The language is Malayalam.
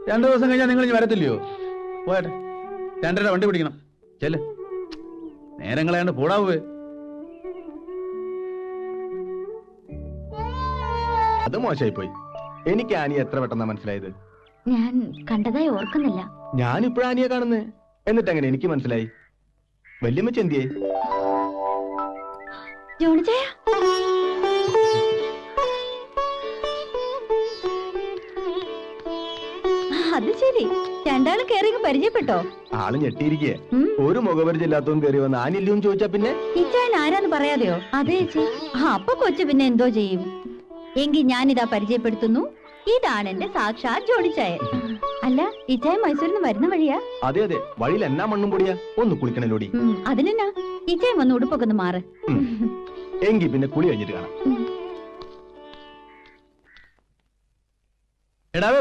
2 ദിവസം കഴിഞ്ഞാൽ നിങ്ങൾ ഇനി വരത്തില്ലയോ? പോട്ടെ, 2:30 വണ്ടി പിടിക്കണം. ചെല്ല്, നേരം കളയാണ്ട് പോടാവേ. അത് മോശമായി പോയി. എനിക്ക് ആനിയെ എത്ര പെട്ടെന്നാ മനസ്സിലായത്? ഞാൻ കണ്ടതായി ഓർക്കുന്നില്ല. ഞാനിപ്പോഴാ ആനിയെ കാണുന്നേ. എന്നിട്ട് എങ്ങനെ എനിക്ക് മനസ്സിലായി? വല്യമ്മച്ചി എന്തിയേ? ജോണിച്ചേ, അത് ശരി, രണ്ടാളും കേറി പരിചയപ്പെട്ടോ? ആള് ഞെട്ടിയിരിക്കേ. ഒരു മുഖപരിചയം ഇല്ലാത്തവൻ കയറി വന്ന് ആനില്ലയോന്ന് ചോദിച്ചാ പിന്നെ ഇച്ചായൻ ആരാന്ന് പറയാതെയോ? അതെ ചേച്ചി. അപ്പൊ കൊച്ചു പിന്നെ എന്തോ ചെയ്യും? എങ്കിൽ ഞാനിതാ പരിചയപ്പെടുത്തുന്നു, ഇതാണ് എന്റെ സാക്ഷാത് ജോണിച്ചായൻ. അല്ല, ഇച്ചായൻ മൈസൂരിൽ നിന്ന് വരുന്ന വഴിയാ? അതെ അതെ, വഴിയിൽ എന്നാ മണ്ണും പൊടിയാ. ഒന്ന് കുളിക്കണല്ലോടി. അതിനെന്നാ, ഇച്ചായൻ വന്ന് ഉടുപ്പൊക്കെ ഒന്ന് മാറ്. എങ്കി പിന്നെ കുളി കഴിഞ്ഞിട്ട് കാണാം. എടാവേ